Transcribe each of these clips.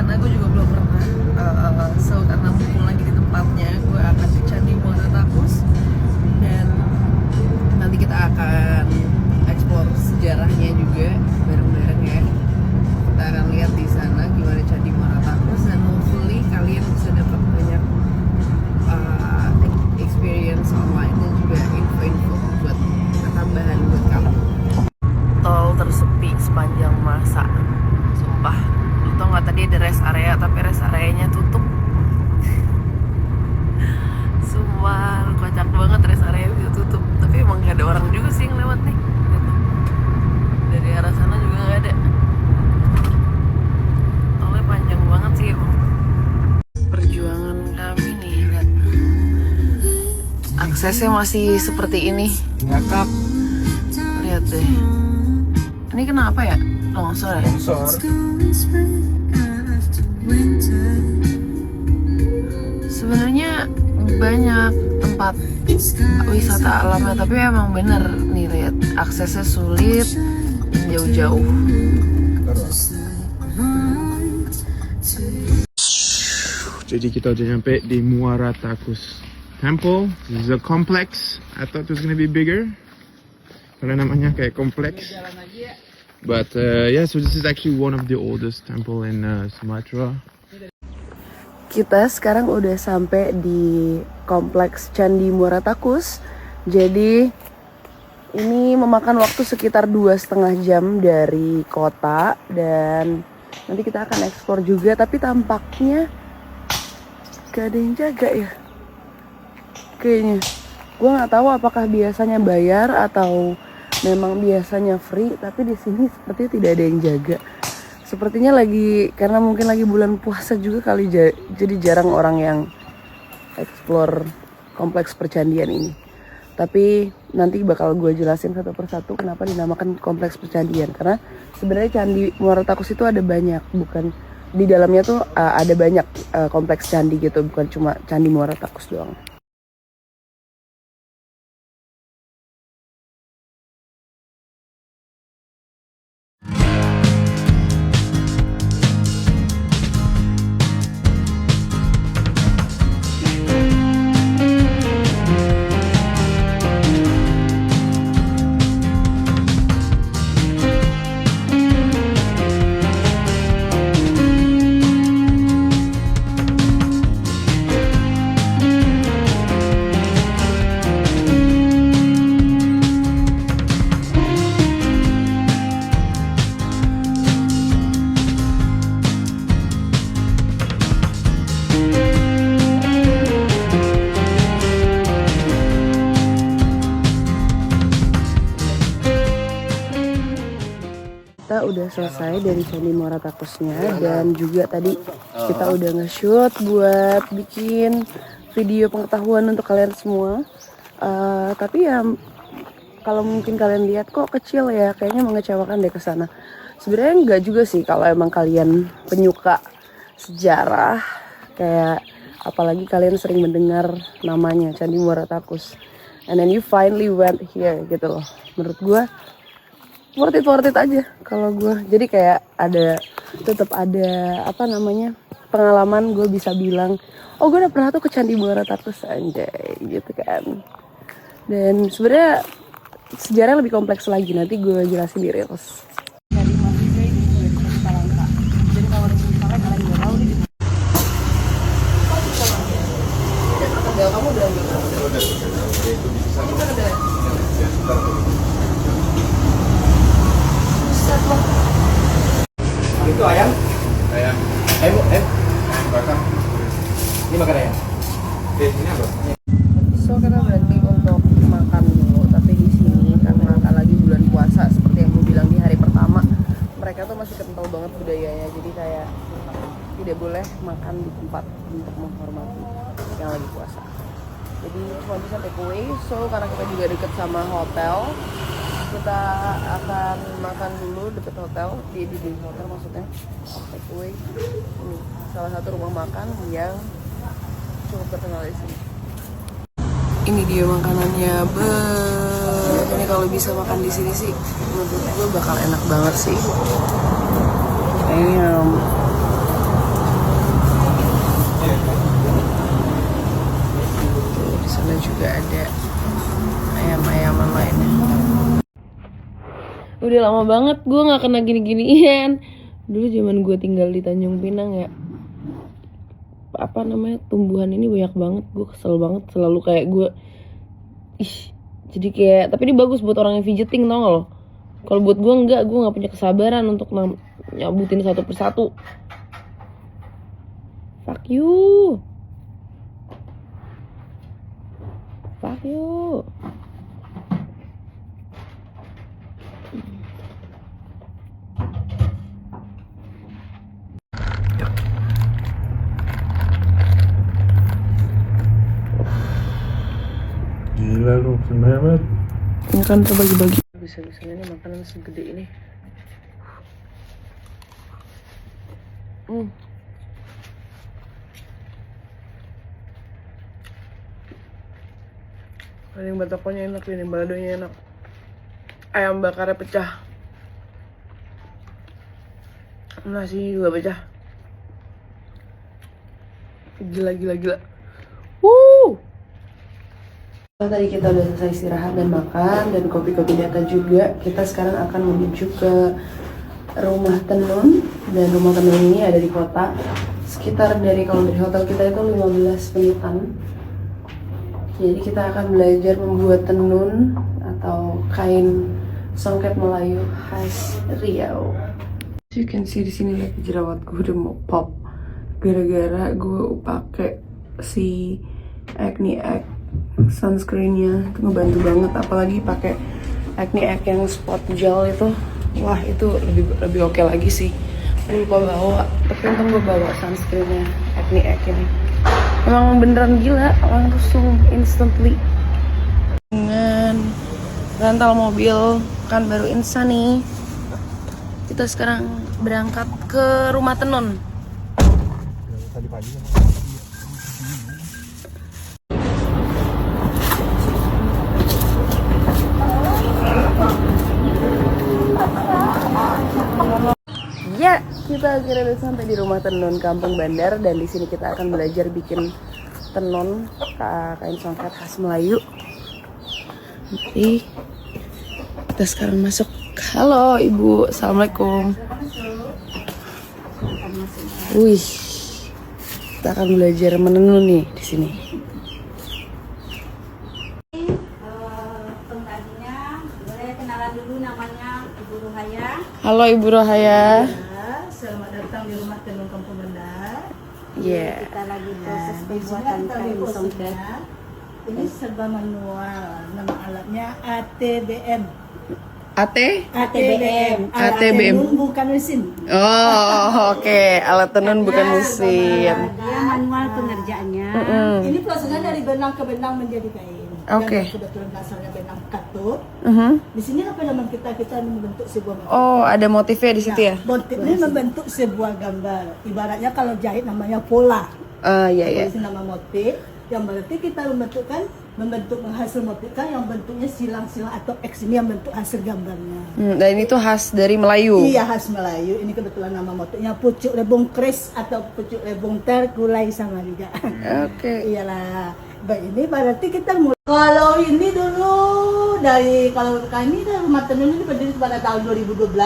sana, gue juga belum pernah. So karena mumpung lagi di tempatnya, gue akan ke Candi Muara Takus dan nanti kita akan explore sejarahnya juga bareng-bareng ya. Kita akan lihat di sana gimana Candi Muara Takus dan hopefully kalian bisa dapat banyak experience online dan juga info-info buat tambahan buat kamu. Tol tersepi sepanjang masa, sumpah. Lu tau nggak, tadi ada rest area tapi rest areanya tutup. Sumpah, kocak banget, rest area bisa tutup. Tapi emang gak ada orang juga sih yang lewat nih gitu. Dari arah sana juga gak ada. Tolnya panjang banget sih emang. Perjuangan kami nih, lihat. Aksesnya masih seperti ini. Ngakak. Lihat deh. Ini kenapa ya? Longsor ya? Longsor. Sebenarnya banyak tempat wisata alamnya, tapi emang bener nih, lihat, aksesnya sulit, jauh-jauh. Jadi kita udah nyampe di Muara Takus Temple. This is a complex. I thought it was gonna be bigger karena namanya kayak kompleks. But yeah, so this is actually one of the oldest temple in Sumatra. Kita sekarang udah sampai di kompleks Candi Muara Takus. Jadi ini memakan waktu sekitar 2,5 jam dari kota dan nanti kita akan eksplor juga. Tapi tampaknya gak ada yang jaga ya. Kayaknya. Gue nggak tahu apakah biasanya bayar atau memang biasanya free. Tapi di sini sepertinya tidak ada yang jaga. Sepertinya lagi, karena mungkin lagi bulan puasa juga kali, jadi jarang orang yang explore kompleks percandian ini. Tapi nanti bakal gue jelasin satu persatu kenapa dinamakan kompleks percandian. Karena sebenarnya Candi Muara Takus itu ada banyak, bukan di dalamnya tuh ada banyak kompleks candi gitu, bukan cuma Candi Muara Takus doang. Kita udah selesai dari Candi Muara Takusnya dan juga tadi kita udah nge-shoot buat bikin video pengetahuan untuk kalian semua. Tapi ya kalau mungkin kalian lihat kok kecil ya, kayaknya mengecewakan deh kesana. Sebenarnya enggak juga sih kalau emang kalian penyuka sejarah, kayak apalagi kalian sering mendengar namanya Candi Muara Takus. And then you finally went here gitu loh. Menurut gue worth it aja kalau gue. Jadi kayak tetap ada apa namanya, pengalaman gue bisa bilang, oh gue udah pernah tuh ke Candi Muara Takus, anjay gitu kan. Dan sebenarnya sejarah lebih kompleks lagi, nanti gue jelasin di Reels. Jadi maksudnya ini gue Palangka. Jadi kalau misalnya kalian nggak tahu nih, kamu udah gitu. Itu ayam? Ayam. Ayam Bakar. Ini makan ayam? Ini apa? So kita berhenti untuk makan dulu, tapi di sini karena lagi bulan puasa seperti yang gue bilang di hari pertama, mereka tuh masih kental banget budayanya, jadi kayak tidak boleh makan di tempat untuk menghormati yang lagi puasa. Jadi cuma bisa take away. So karena kita juga deket sama hotel, kita akan makan dulu deket hotel, di hotel maksudnya, take away. Ini salah satu rumah makan yang cukup terkenal di sini. Ini dia makanannya, ini kalau bisa makan di sini sih, menurut gue bakal enak banget sih. udah lama banget gue nggak kena gini-ginian. Dulu zaman gue tinggal di Tanjung Pinang ya, apa namanya, tumbuhan ini banyak banget. Gue kesel banget, selalu kayak gue jadi kayak, tapi ini bagus buat orang yang fidgeting, tau gak lo? Kalau buat gue enggak, gue nggak punya kesabaran untuk nyabutin satu persatu. Fuck you. Fuck you. Gila lu, sebenarnya Ini kan terbagi-bagi. Bisa-bisanya nih makanan segede ini. Ini batakonya enak, ini baladonya enak. Ayam bakarnya pecah. Nasinya juga pecah. Gila. Tadi kita udah selesai istirahat dan makan dan kopi-kopi data juga. Kita sekarang akan menuju ke rumah tenun, dan rumah tenun ini ada di kota. Sekitar kalau dari hotel kita itu 15 menitan. Jadi kita akan belajar membuat tenun atau kain songket Melayu khas Riau. As you can see di sini lagi jerawatku udah mau pop gara-gara gue pakai si Acne Egg sunscreennya. Itu ngebantu banget, apalagi pakai Acne Egg yang spot gel itu. Wah, itu lebih oke lagi sih. Gue lupa bawa, tapi untung gue bawa sunscreennya Acne Egg ini. Emang beneran gila, langsung instantly. Dengan rental mobil kan baru insan nih. Kita sekarang berangkat ke rumah tenun. tadi pagi. Ya, kita akhirnya udah sampai di rumah tenun Kampung Bandar, dan di sini kita akan belajar bikin tenun kain songket khas Melayu. Jadi kita sekarang masuk. Halo Ibu, assalamualaikum. Wih, kita akan belajar menenun nih di sini. Pengrajinnya boleh kenalan dulu, namanya Ibu Rohaya. Halo Ibu Rohaya. Selamat datang di rumah tenun Kampung Bandar. Iya. Kita lagi proses pembuatan kain songket. Ini serba manual. Nama alatnya ATBM. ATBM. Alat ATBM. tenun bukan mesin. Oh, oke. Alat tenun bukan mesin. Dia manual pengerjaannya. Ini prosesnya dari benang ke benang menjadi kain. Oke. Dan kebetulan dasarnya benang katun. Di sini apa nama kita membentuk sebuah motif. Oh, ada motifnya di situ ya? Motif ini membentuk sebuah gambar. Ibaratnya kalau jahit namanya pola. Iya. Itu nama motif. Yang berarti kita membentuk menghasil motif kan yang bentuknya silang-silang atau X ini yang bentuk hasil gambarnya. Dan itu khas dari Melayu. Iya, khas Melayu. Ini kebetulan nama motifnya pucuk rebung kres atau pucuk rebung terkulai sama juga. Oke. Iyalah. Baik, ini berarti kita mulai. Kalau ini dulu kalau kami rumah tenun ini berdiri pada tahun 2012.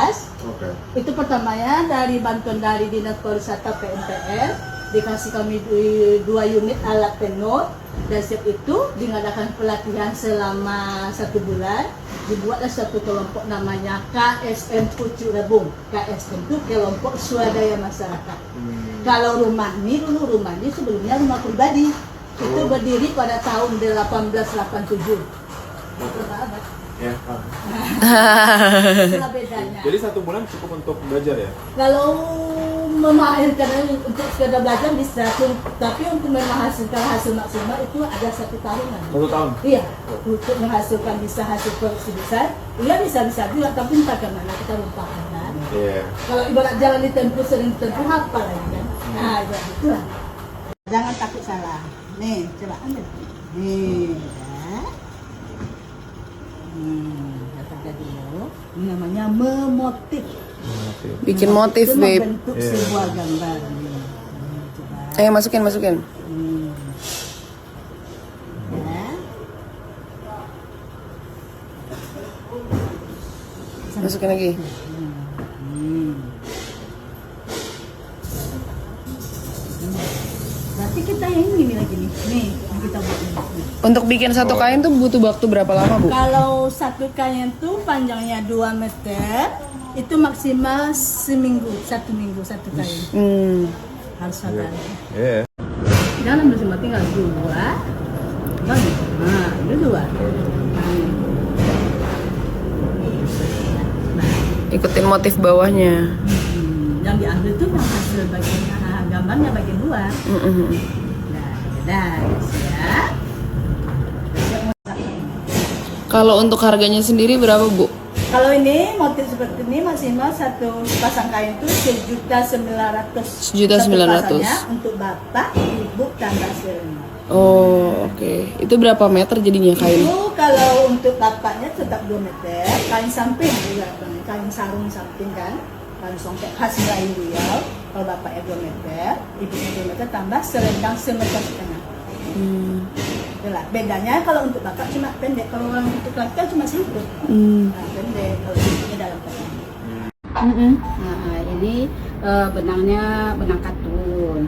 Oke. Itu pertamanya dari bantuan dari Dinas Pariwisata PNPR, dikasih kami 2 unit alat tenun, dan setiap itu diadakan pelatihan selama 1 bulan. Dibuatlah satu kelompok namanya KSM Pucuk Rebung. KSM itu kelompok swadaya masyarakat. Kalau rumah ini sebelumnya rumah pribadi. Itu berdiri pada tahun 1887. Ya. Itulah bedanya. Jadi 1 bulan cukup untuk belajar ya? Kalau memahirkan untuk sekedar belajar bisa, tapi untuk menghasilkan hasil maksimal itu ada 1 tahunan. 1 tahun? Iya, untuk menghasilkan bisa hasil produksi besar, iya bisa juga, tapi entah kemana kita lupakan kan. Iya. Kalau ibarat jalan ditempuh sering ditempuh apa lagi kan? Nah, itulah. Jangan takut salah. Nih, coba ambil. Nih, ya. Kata dulu. Ini namanya memotif. Bikin motif, Itu babe. membentuk sebuah gambar. Nih, coba. Ayo masukin. Ya. Masukin lagi. Berarti kita yang ini lagi nih. Nih, yang kita buat ini. Untuk bikin satu kain tuh butuh waktu berapa lama, Bu? Kalau satu kain tuh panjangnya 2 meter, itu maksimal seminggu, 1 minggu satu kain. Harus sabar. Yeah. Dalam bersama tinggal 2. Bagus. Nah, itu 2. Ikutin motif bawahnya. Yang diambil tuh yang hasil bagian gambarnya bagian luar. Nah, ya. Kalau untuk harganya sendiri berapa, Bu? Kalau ini motif seperti ini maksimal satu pasang kain itu 1.900.000. 1.900.000. Untuk bapak, ibu, tangga serena. Oh, oke. Itu berapa meter jadinya kain? Itu kalau untuk bapaknya tetap 2 meter, kain samping juga, kain sarung samping kan, kain songket khas Melayu Riau. Kalau bapaknya 2 meter, ibunya 2 meter tambah selendang semeter setengah. Itulah bedanya. Kalau untuk bapak cuma pendek, kalau orang untuk laki cuma segitu. Nah, pendek kalau ibunya dalam kain. Nah, ini benangnya benang katun.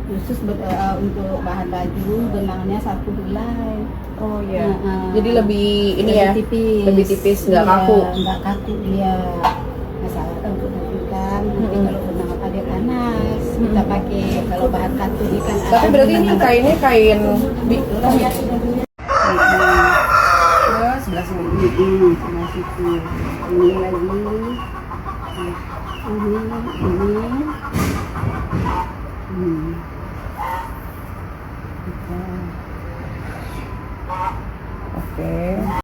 Khusus untuk bahan baju benangnya 1 helai. Oh iya. Jadi lebih ini ya, tipis. lebih tipis, nggak Iya, kaku. nggak kaku dia. Masalah untuk kan, nanti kalau benang apa dia panas, kita pakai kalau bahan katun ikan. Tapi berarti ini kainnya kain di sebelah sini. Sebelah situ. Ini lagi. Ini. Oke.